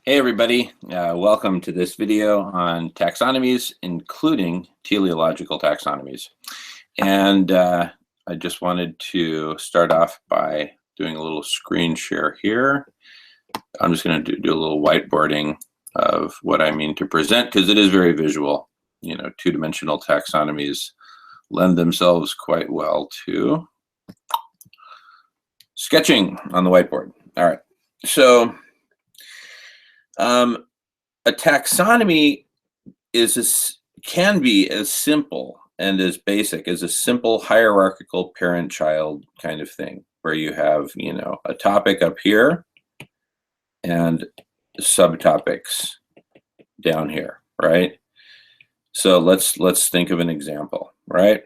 Hey everybody, welcome to this video on taxonomies, including teleological taxonomies. And I just wanted to start off by doing a little screen share here. I'm just going to do a little whiteboarding of what I mean to present, because it is very visual. You know, two-dimensional taxonomies lend themselves quite well to sketching on the whiteboard. All right, so a taxonomy can be as simple and as basic as a simple hierarchical parent-child kind of thing, where you have, you know, a topic up here and subtopics down here, right? So let's think of an example, right?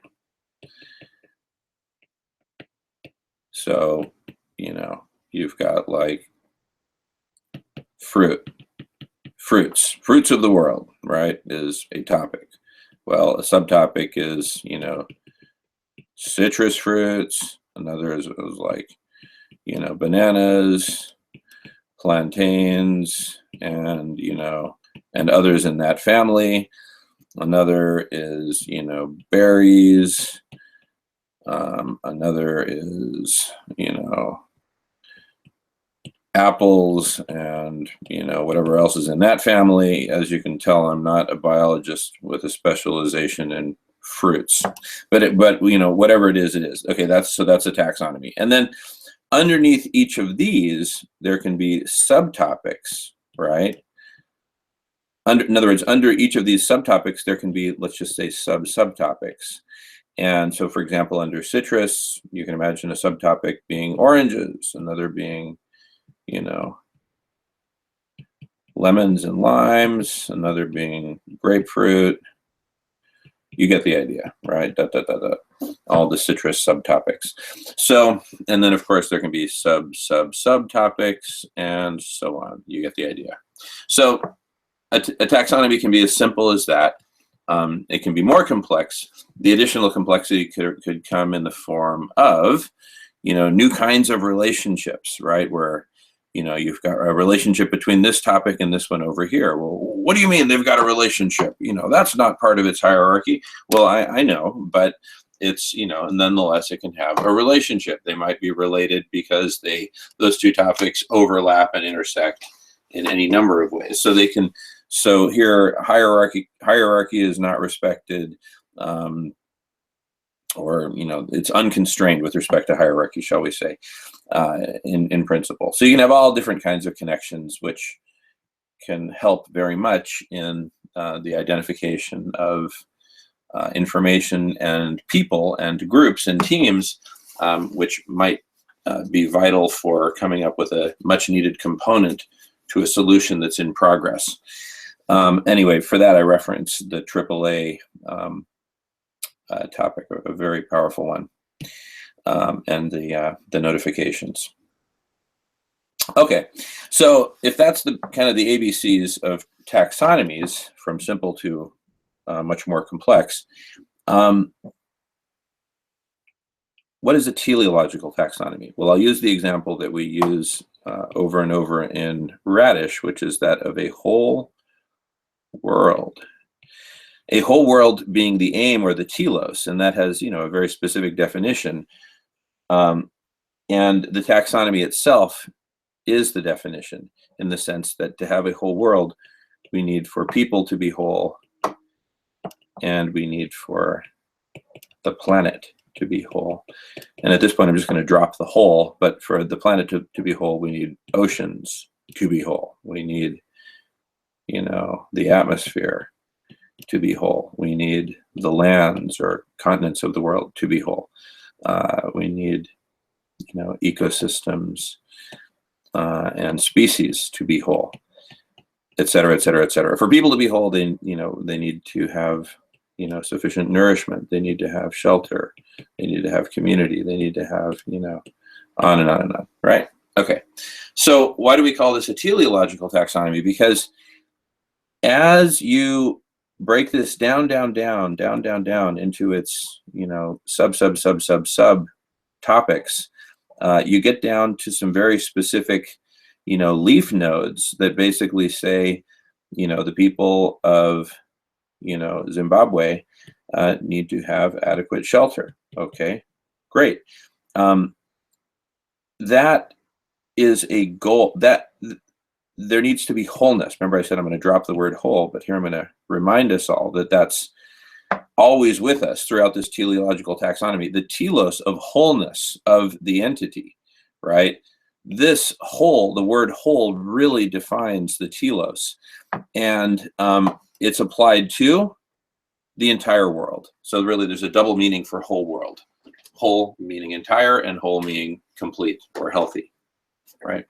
So, you know, you've got like fruits of the world, right, is a topic. Well, a subtopic is, you know, citrus fruits. Another is like, you know, bananas, plantains, and, you know, and others in that family. Another is, you know, berries. Another is, you know, apples, and, you know, whatever else is in that family. As you can tell, I'm not a biologist with a specialization in fruits, but you know, whatever it is, it is. Okay, that's a taxonomy. And then underneath each of these, there can be subtopics, right? In other words, under each of these subtopics, there can be, let's just say, subtopics. And so, for example, under citrus, you can imagine a subtopic being oranges, another being, you know, lemons and limes, another being grapefruit. You get the idea, right? All the citrus subtopics. So, and then of course there can be subtopics and so on. You get the idea. So a taxonomy can be as simple as that. It can be more complex. The additional complexity could come in the form of, you know, new kinds of relationships, right? Where, you know, you've got a relationship between this topic and this one over here. Well, what do you mean they've got a relationship? You know, that's not part of its hierarchy. Well, I know, but it's, you know, nonetheless, it can have a relationship. They might be related because those two topics overlap and intersect in any number of ways. So they can, so here, hierarchy is not respected, or, you know, it's unconstrained with respect to hierarchy, shall we say, in principle. So you can have all different kinds of connections, which can help very much in the identification of information and people and groups and teams, which might be vital for coming up with a much needed component to a solution that's in progress. Anyway, for that, I referenced the AAA topic, a very powerful one, and the notifications. Okay, so if that's the kind of the ABCs of taxonomies, from simple to much more complex, what is a teleological taxonomy? Well, I'll use the example that we use over and over in Radish, which is that of a whole world. A whole world being the aim, or the telos, and that has, you know, a very specific definition. And the taxonomy itself is the definition, in the sense that to have a whole world, we need for people to be whole, and we need for the planet to be whole. And at this point, I'm just going to drop the whole, but for the planet to be whole, we need oceans to be whole. We need, you know, the atmosphere to be whole. We need the lands or continents of the world to be whole. We need, you know, ecosystems and species to be whole, et cetera, et cetera, et cetera. For people to be whole, they, you know, they need to have, you know, sufficient nourishment. They need to have shelter. They need to have community. They need to have, you know, on and on and on, right? Okay. So why do we call this a teleological taxonomy? Because as you break this down into its, you know, sub topics, you get down to some very specific leaf nodes that basically say, the people of, Zimbabwe need to have adequate shelter. Okay, great. That is a goal. There needs to be wholeness. Remember, I said I'm going to drop the word whole, but here I'm going to remind us all that that's always with us throughout this teleological taxonomy, the telos of wholeness of the entity, right? This whole, the word whole, really defines the telos, and it's applied to the entire world. So really, there's a double meaning for whole world. Whole meaning entire, and whole meaning complete or healthy, right?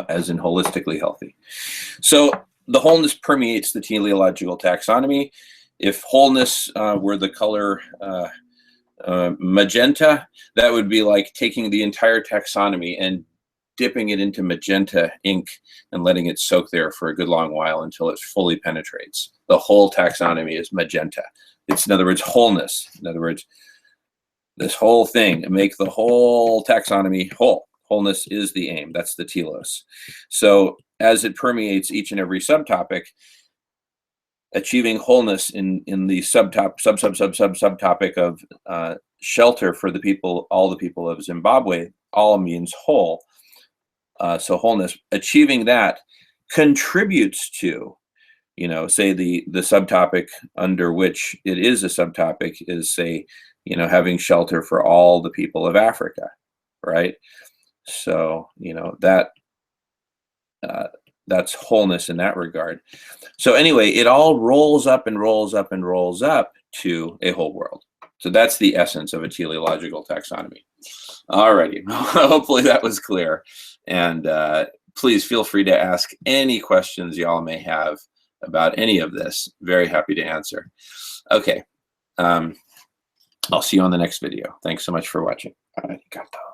As in holistically healthy. So the wholeness permeates the teleological taxonomy. If wholeness were the color magenta, that would be like taking the entire taxonomy and dipping it into magenta ink and letting it soak there for a good long while until it fully penetrates. The whole taxonomy is magenta. It's, in other words, wholeness. In other words, this whole thing, make the whole taxonomy whole. Wholeness is the aim. That's the telos. So as it permeates each and every subtopic, achieving wholeness in the subtopic of shelter for the people, all the people of Zimbabwe, all means whole. So wholeness, achieving that contributes to, say the subtopic under which it is a subtopic is, say, having shelter for all the people of Africa, right? So, that's wholeness in that regard. So anyway, it all rolls up and rolls up and rolls up to a whole world. So that's the essence of a teleological taxonomy. All righty. Hopefully that was clear. And please feel free to ask any questions y'all may have about any of this. Very happy to answer. Okay. I'll see you on the next video. Thanks so much for watching. Arigato.